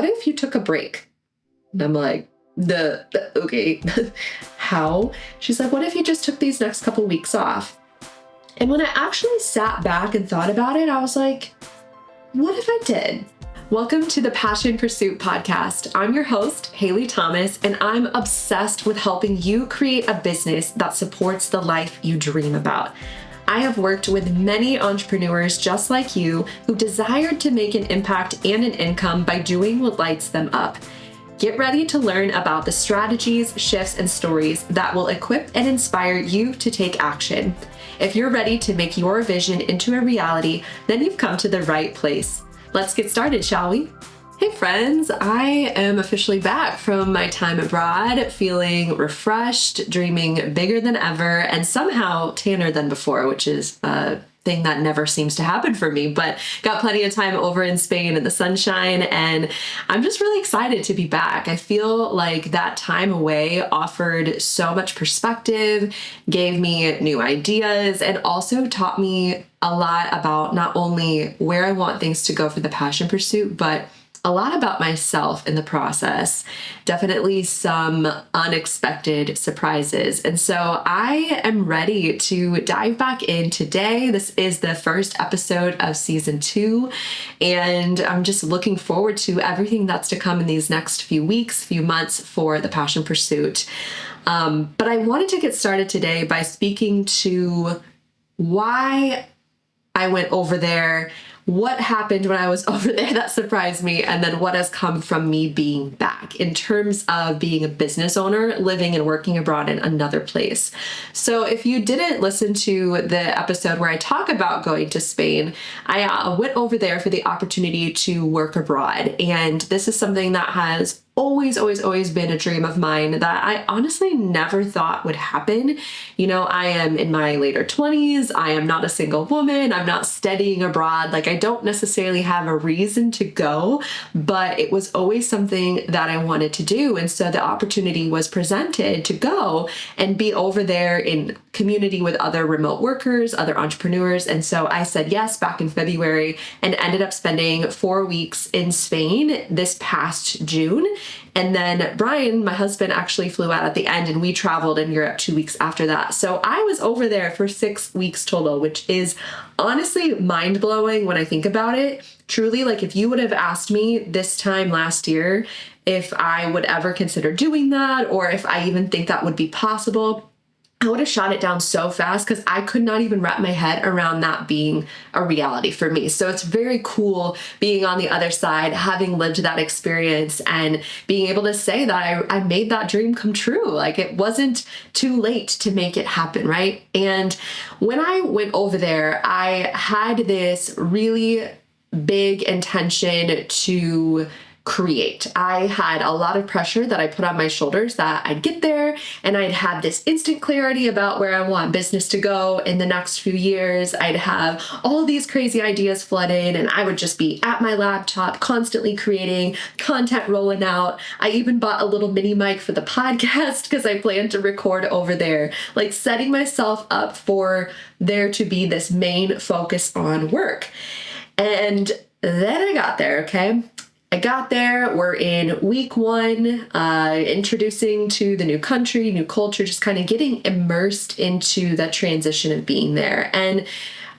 what if you took a break? And I'm like, okay, how? She's like, what if you just took these next couple weeks off? And when I actually sat back and thought about it, I was like, what if I did? Welcome to the Passion Pursuit podcast. I'm your host, Haley Thomas, and I'm obsessed with helping you create a business that supports the life you dream about. I have worked with many entrepreneurs just like you who desired to make an impact and an income by doing what lights them up. Get ready to learn about the strategies, shifts, and stories that will equip and inspire you to take action. If you're ready to make your vision into a reality, then you've come to the right place. Let's get started, shall we? Hey friends, I am officially back from my time abroad, feeling refreshed, dreaming bigger than ever, and somehow tanner than before, which is a thing that never seems to happen for me, but got plenty of time over in Spain in the sunshine, and I'm just really excited to be back. I feel like that time away offered so much perspective, gave me new ideas, and also taught me a lot about not only where I want things to go for the passion pursuit, but a lot about myself in the process. Definitely some unexpected surprises. And so I am ready to dive back in today. This is the first episode of season 2, and I'm just looking forward to everything that's to come in these next few weeks, few months for the passion pursuit. But I wanted to get started today by speaking to why I went over there, what happened when I was over there that surprised me, and then what has come from me being back in terms of being a business owner, living and working abroad in another place. So if you didn't listen to the episode where I talk about going to Spain, I went over there for the opportunity to work abroad. And this is something that has always been a dream of mine that I honestly never thought would happen. You know, I am in my later 20s. I am not a single woman. I'm not studying abroad. Like, I don't necessarily have a reason to go, but it was always something that I wanted to do. And so the opportunity was presented to go and be over there in community with other remote workers, other entrepreneurs. And so I said yes back in February and ended up spending 4 weeks in Spain this past June. And then Brian, my husband, actually flew out at the end, and we traveled in Europe 2 weeks after that. So I was over there for 6 weeks total, which is honestly mind-blowing when I think about it. Truly, like, if you would have asked me this time last year if I would ever consider doing that, or if I even think that would be possible, I would have shot it down so fast because I could not even wrap my head around that being a reality for me. So it's very cool being on the other side, having lived that experience, and being able to say that I made that dream come true. Like, it wasn't too late to make it happen, right? And when I went over there, I had this really big intention to create. I had a lot of pressure that I put on my shoulders that I'd get there and I'd have this instant clarity about where I want business to go in the next few years. I'd have all these crazy ideas flood in, and I would just be at my laptop constantly creating content, rolling out. I even bought a little mini mic for the podcast because I planned to record over there, like setting myself up for there to be this main focus on work. And then I got there, okay? I got there, we're in week 1, introducing to the new country, new culture, just kind of getting immersed into that transition of being there. And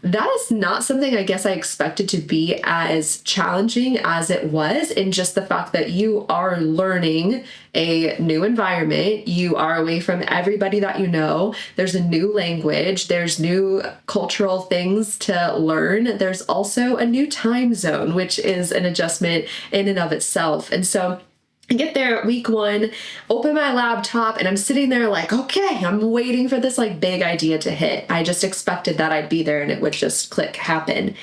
that is not something I guess I expected to be as challenging as it was, in just the fact that you are learning a new environment. You are away from everybody that you know. There's a new language. There's new cultural things to learn. There's also a new time zone, which is an adjustment in and of itself. And so I get there week 1, open my laptop, and I'm sitting there like, okay, I'm waiting for this like big idea to hit. I just expected that I'd be there and it would just click, happen.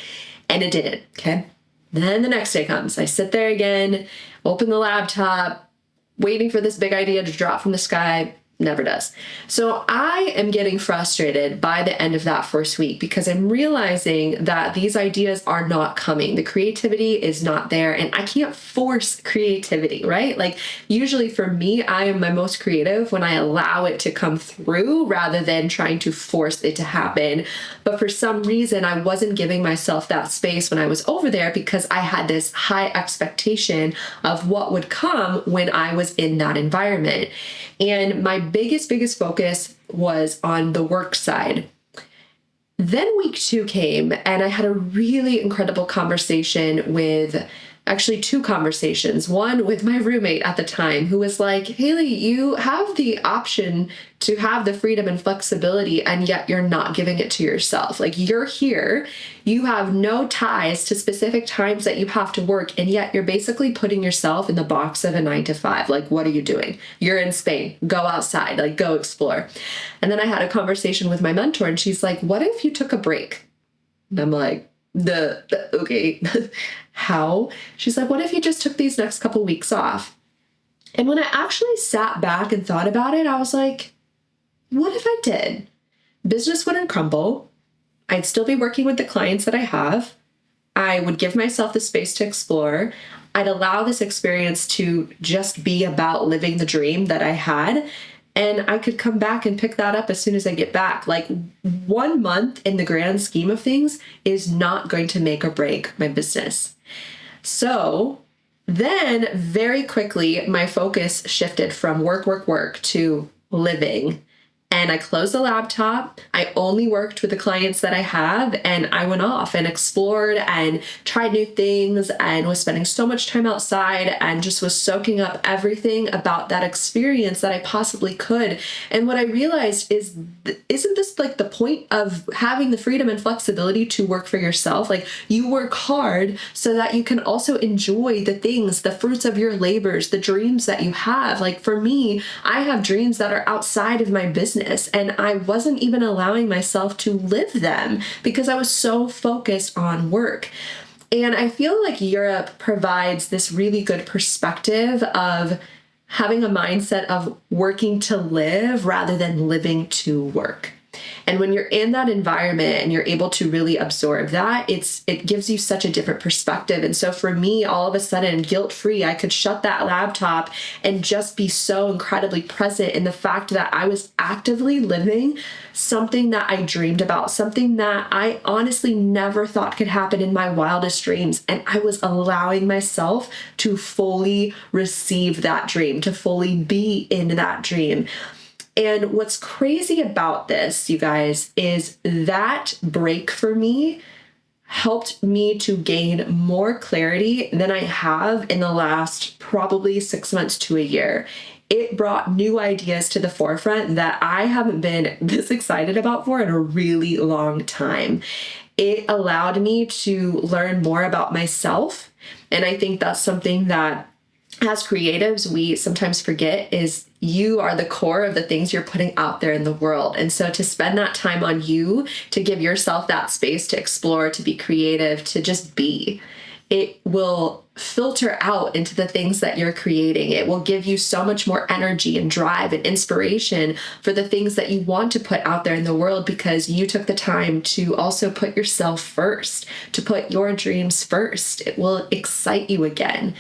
And it didn't, okay? Then the next day comes. I sit there again, open the laptop, waiting for this big idea to drop from the sky. never does. So I am getting frustrated by the end of that first week because I'm realizing that these ideas are not coming. The creativity is not there, and I can't force creativity, right? Like usually for me, I am my most creative when I allow it to come through rather than trying to force it to happen. But for some reason, I wasn't giving myself that space when I was over there because I had this high expectation of what would come when I was in that environment. And my biggest focus was on the work side. Then week 2 came and I had a really incredible conversation with, actually 2 conversations. One with my roommate at the time who was like, Haley, you have the option to have the freedom and flexibility, and yet you're not giving it to yourself. Like you're here, you have no ties to specific times that you have to work, and yet you're basically putting yourself in the box of a 9 to 5. Like, what are you doing? You're in Spain, go outside, like go explore. And then I had a conversation with my mentor and she's like, what if you took a break? And I'm like, okay, how? She's like, what if you just took these next couple weeks off? And when I actually sat back and thought about it, I was like, what if I did? Business wouldn't crumble. I'd still be working with the clients that I have. I would give myself the space to explore. I'd allow this experience to just be about living the dream that I had. And I could come back and pick that up as soon as I get back. Like 1 month in the grand scheme of things is not going to make or break my business. So then very quickly, my focus shifted from work to living. And I closed the laptop. I only worked with the clients that I have, and I went off and explored and tried new things and was spending so much time outside and just was soaking up everything about that experience that I possibly could. And what I realized is, isn't this like the point of having the freedom and flexibility to work for yourself? Like you work hard so that you can also enjoy the things, the fruits of your labors, the dreams that you have. Like for me, I have dreams that are outside of my business. And I wasn't even allowing myself to live them because I was so focused on work. And I feel like Europe provides this really good perspective of having a mindset of working to live rather than living to work. And when you're in that environment and you're able to really absorb that, it gives you such a different perspective. And so for me, all of a sudden, guilt-free, I could shut that laptop and just be so incredibly present in the fact that I was actively living something that I dreamed about, something that I honestly never thought could happen in my wildest dreams. And I was allowing myself to fully receive that dream, to fully be in that dream. And what's crazy about this, you guys, is that break for me helped me to gain more clarity than I have in the last probably 6 months to a year. It brought new ideas to the forefront that I haven't been this excited about for in a really long time. It allowed me to learn more about myself. And I think that's something that as creatives, we sometimes forget is you are the core of the things you're putting out there in the world. And so to spend that time on you, to give yourself that space to explore, to be creative, to just be, it will filter out into the things that you're creating. It will give you so much more energy and drive and inspiration for the things that you want to put out there in the world because you took the time to also put yourself first, to put your dreams first. It will excite you again.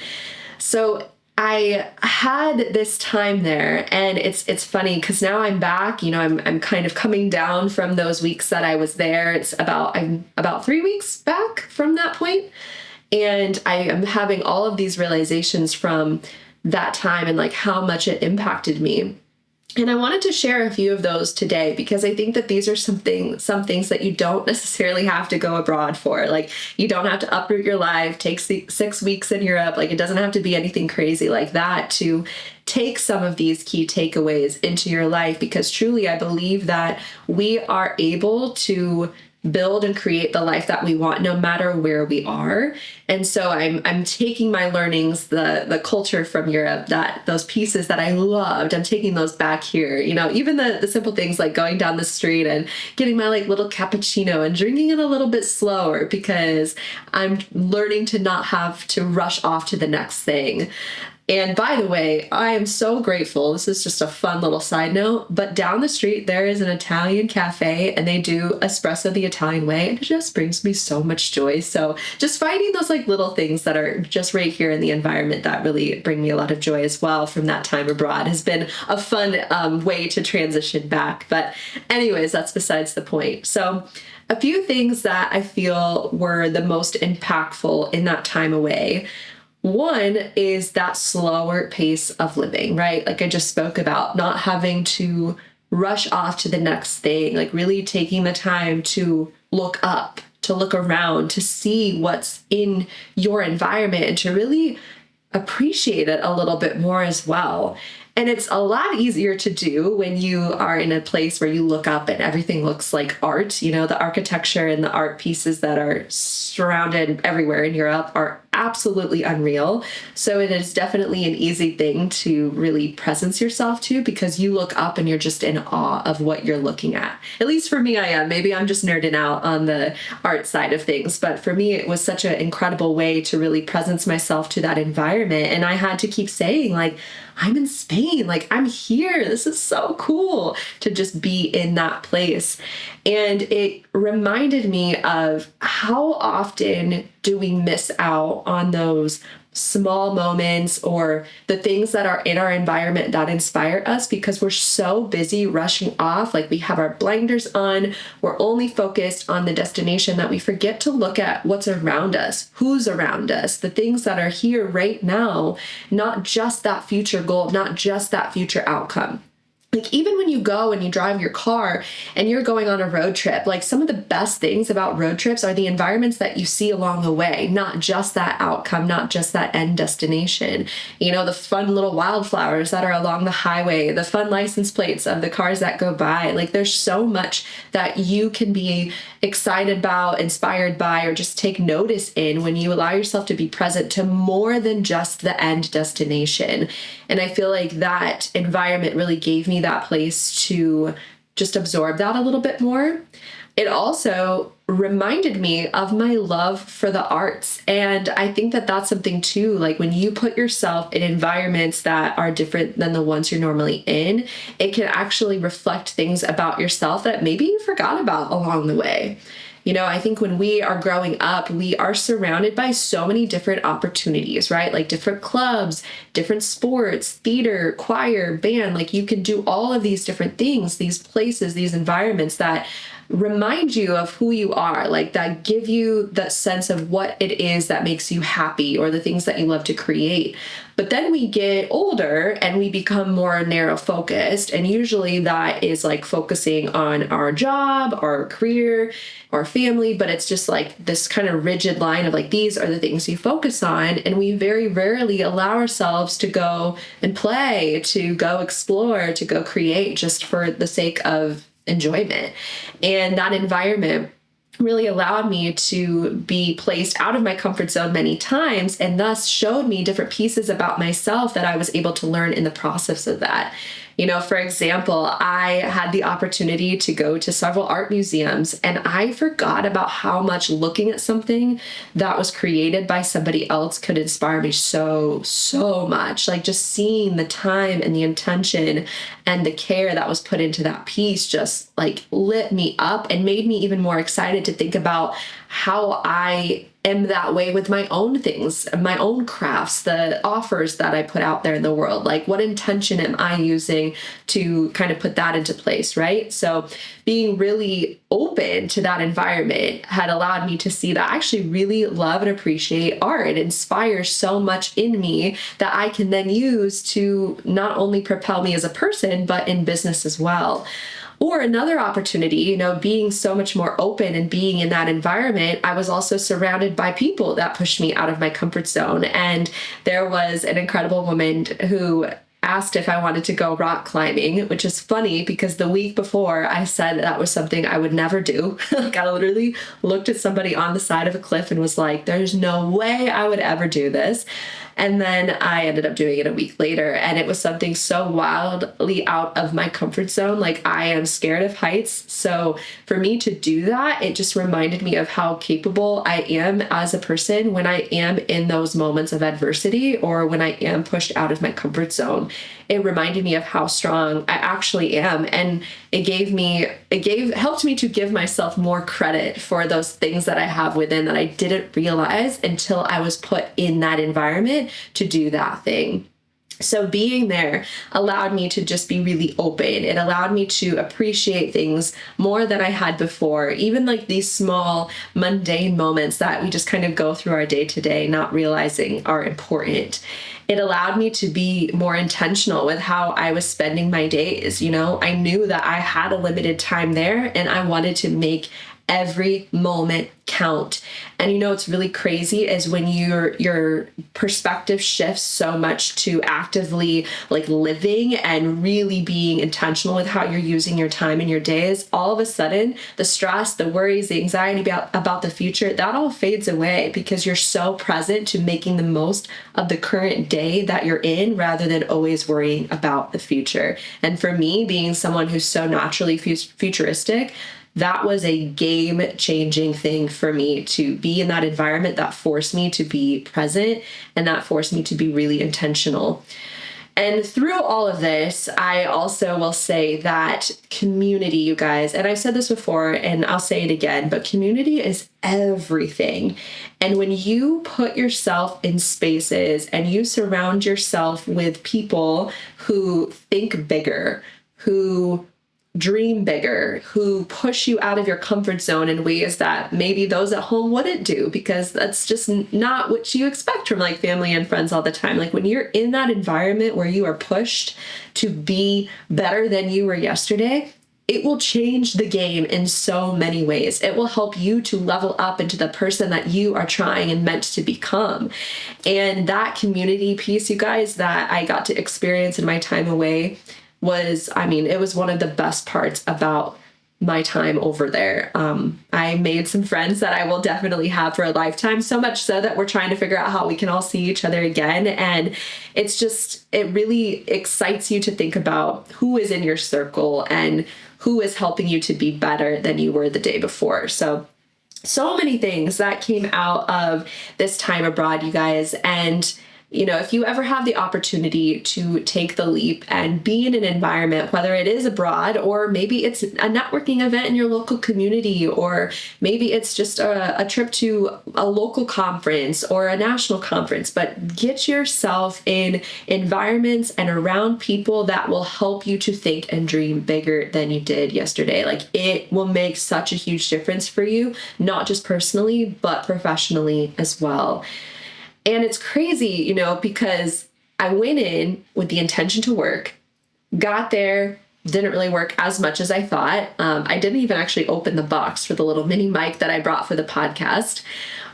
So I had this time there, and it's funny because now I'm back. You know, I'm kind of coming down from those weeks that I was there. I'm about 3 weeks back from that point, and I am having all of these realizations from that time and like how much it impacted me. And I wanted to share a few of those today because I think that these are some things that you don't necessarily have to go abroad for. Like you don't have to uproot your life, take 6 weeks in Europe. Like it doesn't have to be anything crazy like that to take some of these key takeaways into your life, because truly I believe that we are able to build and create the life that we want no matter where we are. And so I'm taking my learnings, the culture from Europe, that those pieces that I loved, I'm taking those back here. You know, even the simple things like going down the street and getting my like little cappuccino and drinking it a little bit slower because I'm learning to not have to rush off to the next thing. And by the way, I am so grateful. This is just a fun little side note, but down the street, there is an Italian cafe and they do espresso the Italian way. And it just brings me so much joy. So just finding those like little things that are just right here in the environment that really bring me a lot of joy as well from that time abroad has been a fun way to transition back. But anyways, that's besides the point. So a few things that I feel were the most impactful in that time away. One is that slower pace of living, right? Like I just spoke about, not having to rush off to the next thing, like really taking the time to look up, to look around, to see what's in your environment and to really appreciate it a little bit more as well. And it's a lot easier to do when you are in a place where you look up and everything looks like art. You know, the architecture and the art pieces that are surrounded everywhere in Europe are absolutely unreal. So it is definitely an easy thing to really presence yourself to because you look up and you're just in awe of what you're looking at. At least for me, I am. Maybe I'm just nerding out on the art side of things. But for me, it was such an incredible way to really presence myself to that environment. And I had to keep saying, like, I'm in Spain, like I'm here. This is so cool to just be in that place. And it reminded me of how often do we miss out on those small moments or the things that are in our environment that inspire us because we're so busy rushing off. Like we have our blinders on, we're only focused on the destination that we forget to look at what's around us, who's around us, the things that are here right now, not just that future goal, not just that future outcome. Like even when you go and you drive your car and you're going on a road trip, like some of the best things about road trips are the environments that you see along the way, not just that outcome, not just that end destination. You know, the fun little wildflowers that are along the highway, the fun license plates of the cars that go by. Like there's so much that you can be excited about, inspired by, or just take notice in when you allow yourself to be present to more than just the end destination. And I feel like that environment really gave me that place to just absorb that a little bit more. It also reminded me of my love for the arts. And I think that that's something too, like when you put yourself in environments that are different than the ones you're normally in, it can actually reflect things about yourself that maybe you forgot about along the way. You know, I think when we are growing up, we are surrounded by so many different opportunities, right? Like different clubs, different sports, theater, choir, band, like you can do all of these different things, these places, these environments that remind you of who you are, like that give you that sense of what it is that makes you happy or the things that you love to create. But then we get older and we become more narrow focused. And usually that is like focusing on our job, our career, our family, but it's just like this kind of rigid line of like, these are the things you focus on. And we very rarely allow ourselves to go and play, to go explore, to go create just for the sake of enjoyment. And that environment really allowed me to be placed out of my comfort zone many times and thus showed me different pieces about myself that I was able to learn in the process of that. You know, for example, I had the opportunity to go to several art museums and I forgot about how much looking at something that was created by somebody else could inspire me so much. Like just seeing the time and the intention and the care that was put into that piece just like lit me up and made me even more excited to think about how I am that way with my own things, my own crafts, the offers that I put out there in the world. Like what intention am I using to kind of put that into place, right? So being really open to that environment had allowed me to see that I actually really love and appreciate art. It inspires so much in me that I can then use to not only propel me as a person, but in business as well. Or another opportunity, you know, being so much more open and being in that environment, I was also surrounded by people that pushed me out of my comfort zone. And there was an incredible woman who asked if I wanted to go rock climbing, which is funny because the week before I said that was something I would never do. Like I literally looked at somebody on the side of a cliff and was like, there's no way I would ever do this. And then I ended up doing it a week later, and it was something so wildly out of my comfort zone. Like, I am scared of heights. So for me to do that, it just reminded me of how capable I am as a person when I am in those moments of adversity or when I am pushed out of my comfort zone. It reminded me of how strong I actually am. And it helped me to give myself more credit for those things that I have within that I didn't realize until I was put in that environment to do that thing. So being there allowed me to just be really open. It allowed me to appreciate things more than I had before, even like these small mundane moments that we just kind of go through our day to day, not realizing are important. It allowed me to be more intentional with how I was spending my days. I knew that I had a limited time there, and I wanted to make every moment count. And it's really crazy is when your perspective shifts so much to actively like living and really being intentional with how you're using your time and your days. All of a sudden, the stress, the worries, the anxiety about the future, that all fades away because you're so present to making the most of the current day that you're in rather than always worrying about the future. And for me, being someone who's so naturally futuristic, that was a game-changing thing for me to be in that environment that forced me to be present and that forced me to be really intentional. And through all of this, I also will say that community, you guys, and I've said this before and I'll say it again, but community is everything. And when you put yourself in spaces and you surround yourself with people who think bigger, who dream bigger, who push you out of your comfort zone in ways that maybe those at home wouldn't do, because that's just not what you expect from like family and friends all the time. Like when you're in that environment where you are pushed to be better than you were yesterday, it will change the game in so many ways. It will help you to level up into the person that you are trying and meant to become. And that community piece, you guys, that I got to experience in my time away it was one of the best parts about my time over there. I made some friends that I will definitely have for a lifetime, so much so that we're trying to figure out how we can all see each other again. And it really excites you to think about who is in your circle and who is helping you to be better than you were the day before. So many things that came out of this time abroad, you guys. And if you ever have the opportunity to take the leap and be in an environment, whether it is abroad or maybe it's a networking event in your local community, or maybe it's just a trip to a local conference or a national conference, but get yourself in environments and around people that will help you to think and dream bigger than you did yesterday. Like, it will make such a huge difference for you, not just personally, but professionally as well. And it's crazy, because I went in with the intention to work, got there, didn't really work as much as I thought. I didn't even actually open the box for the little mini mic that I brought for the podcast.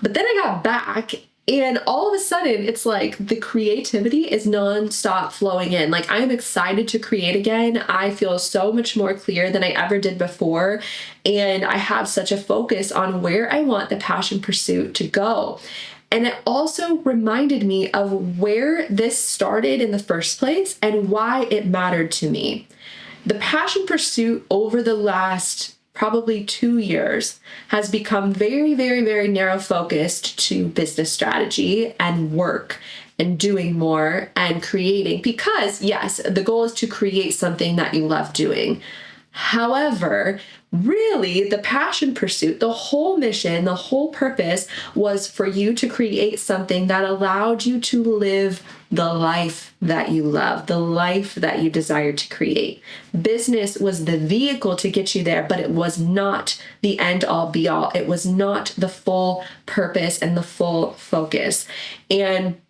But then I got back, and all of a sudden, it's like the creativity is nonstop flowing in. Like, I'm excited to create again. I feel so much more clear than I ever did before. And I have such a focus on where I want the passion pursuit to go. And it also reminded me of where this started in the first place and why it mattered to me. The passion pursuit over the last probably 2 years has become very, very, very narrow focused to business strategy and work and doing more and creating, because yes, the goal is to create something that you love doing. However, really, the passion pursuit, the whole mission, the whole purpose was for you to create something that allowed you to live the life that you love, the life that you desire to create. Business was the vehicle to get you there, but it was not the end all be all. It was not the full purpose and the full focus. And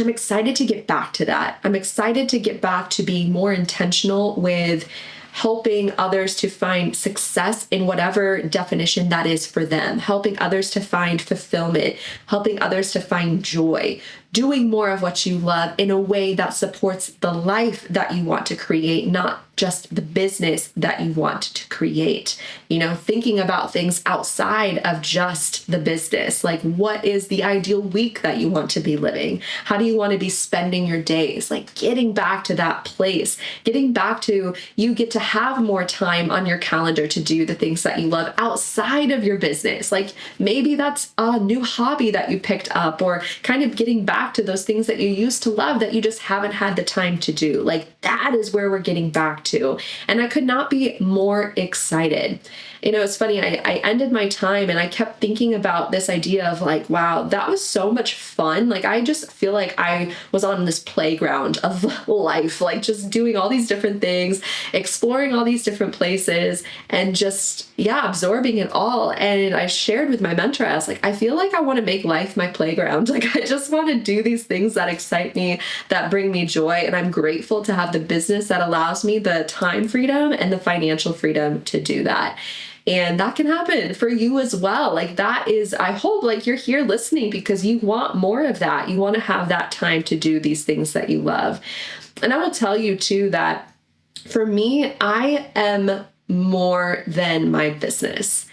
I'm excited to get back to that. I'm excited to get back to being more intentional with helping others to find success in whatever definition that is for them, helping others to find fulfillment, helping others to find joy, doing more of what you love in a way that supports the life that you want to create, not just the business that you want to create. Thinking about things outside of just the business. Like, what is the ideal week that you want to be living? How do you want to be spending your days? Like, getting back to that place, getting back to you get to have more time on your calendar to do the things that you love outside of your business. Like, maybe that's a new hobby that you picked up, or kind of getting back to those things that you used to love that you just haven't had the time to do. Like, that is where we're getting back to. And I could not be more excited. It's funny, I ended my time and I kept thinking about this idea of like, wow, that was so much fun. Like, I just feel like I was on this playground of life, like just doing all these different things, exploring all these different places, and just, absorbing it all. And I shared with my mentor, I was like, I feel like I want to make life my playground. Like, I just want to do these things that excite me, that bring me joy. And I'm grateful to have the business that allows me the time freedom and the financial freedom to do that. And that can happen for you as well. Like, that is, I hope like you're here listening because you want more of that. You want to have that time to do these things that you love. And I will tell you too that for me, I am more than my business.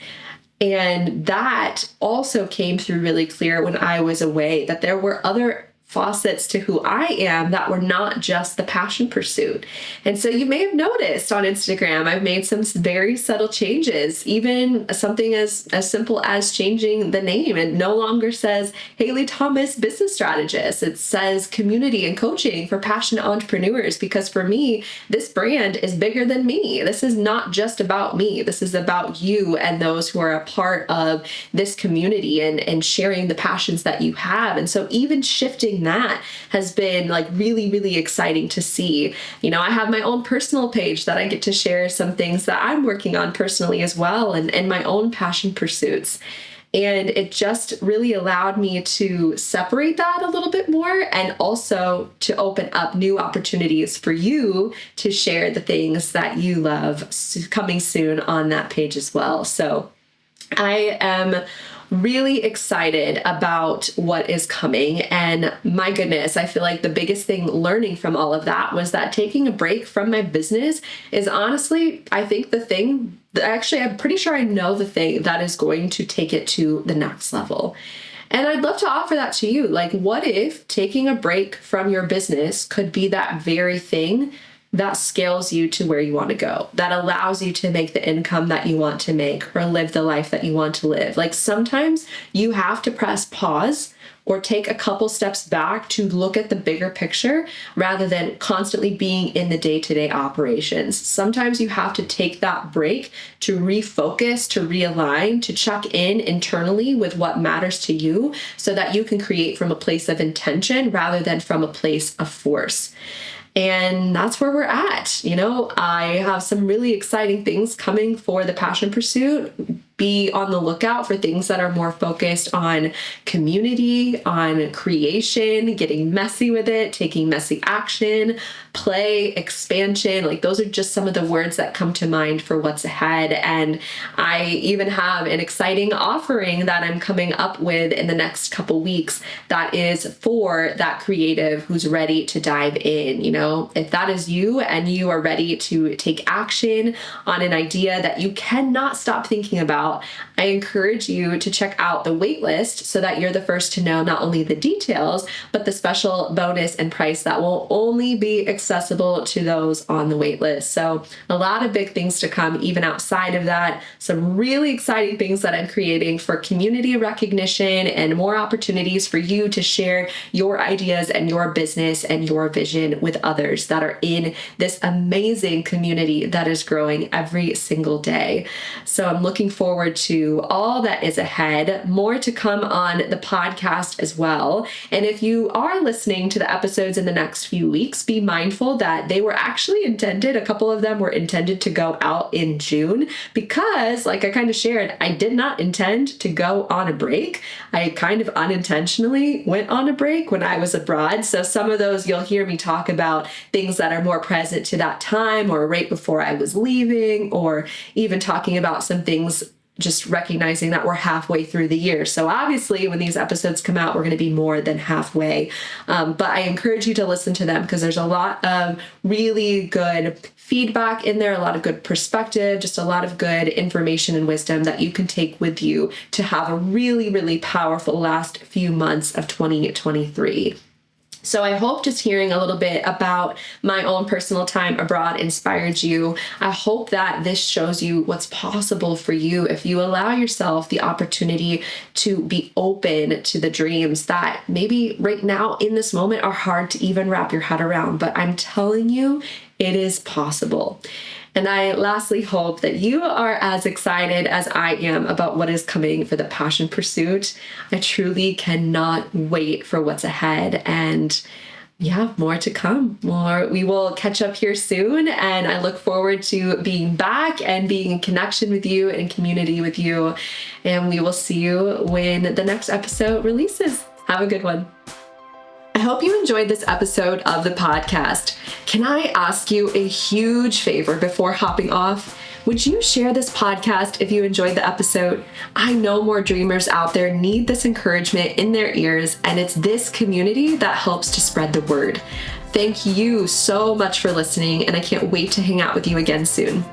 And that also came through really clear when I was away, that there were other facets to who I am that were not just the passion pursuit. And so you may have noticed on Instagram, I've made some very subtle changes, even something as simple as changing the name. It no longer says Haley Thomas Business Strategist. It says Community and Coaching for Passionate Entrepreneurs, because for me, this brand is bigger than me. This is not just about me. This is about you and those who are a part of this community and sharing the passions that you have. And so even shifting that has been like really, really exciting to see. I have my own personal page that I get to share some things that I'm working on personally as well, and my own passion pursuits. And it just really allowed me to separate that a little bit more, and also to open up new opportunities for you to share the things that you love coming soon on that page as well. So I am really excited about what is coming. And my goodness, I feel like the biggest thing learning from all of that was that taking a break from my business is honestly, I think the thing, actually, I'm pretty sure I know the thing that is going to take it to the next level. And I'd love to offer that to you. Like, what if taking a break from your business could be that very thing that scales you to where you want to go, that allows you to make the income that you want to make or live the life that you want to live. Like, sometimes you have to press pause or take a couple steps back to look at the bigger picture rather than constantly being in the day-to-day operations. Sometimes you have to take that break to refocus, to realign, to check in internally with what matters to you so that you can create from a place of intention rather than from a place of force. And that's where we're at. I have some really exciting things coming for the passion pursuit. Be on the lookout for things that are more focused on community, on creation, getting messy with it, taking messy action, play, expansion. Like, those are just some of the words that come to mind for what's ahead. And I even have an exciting offering that I'm coming up with in the next couple weeks that is for that creative who's ready to dive in. If that is you and you are ready to take action on an idea that you cannot stop thinking about, I encourage you to check out the waitlist so that you're the first to know not only the details, but the special bonus and price that will only be accessible to those on the waitlist. So a lot of big things to come even outside of that. Some really exciting things that I'm creating for community recognition and more opportunities for you to share your ideas and your business and your vision with others that are in this amazing community that is growing every single day. So I'm looking forward to all that is ahead, more to come on the podcast as well. And if you are listening to the episodes in the next few weeks, be mindful that they were actually intended, a couple of them were intended to go out in June because, like I kind of shared, I did not intend to go on a break. I kind of unintentionally went on a break when I was abroad. So some of those you'll hear me talk about things that are more present to that time or right before I was leaving, or even talking about some things just recognizing that we're halfway through the year. So obviously when these episodes come out, we're going to be more than halfway. But I encourage you to listen to them because there's a lot of really good feedback in there, a lot of good perspective, just a lot of good information and wisdom that you can take with you to have a really, really powerful last few months of 2023. So I hope just hearing a little bit about my own personal time abroad inspired you. I hope that this shows you what's possible for you if you allow yourself the opportunity to be open to the dreams that maybe right now in this moment are hard to even wrap your head around. But I'm telling you, it is possible. And I lastly hope that you are as excited as I am about what is coming for the Passion Pursuit. I truly cannot wait for what's ahead. And yeah, more to come. We will catch up here soon. And I look forward to being back and being in connection with you and in community with you. And we will see you when the next episode releases. Have a good one. I hope you enjoyed this episode of the podcast. Can I ask you a huge favor before hopping off? Would you share this podcast if you enjoyed the episode? I know more dreamers out there need this encouragement in their ears, and it's this community that helps to spread the word. Thank you so much for listening, and I can't wait to hang out with you again soon.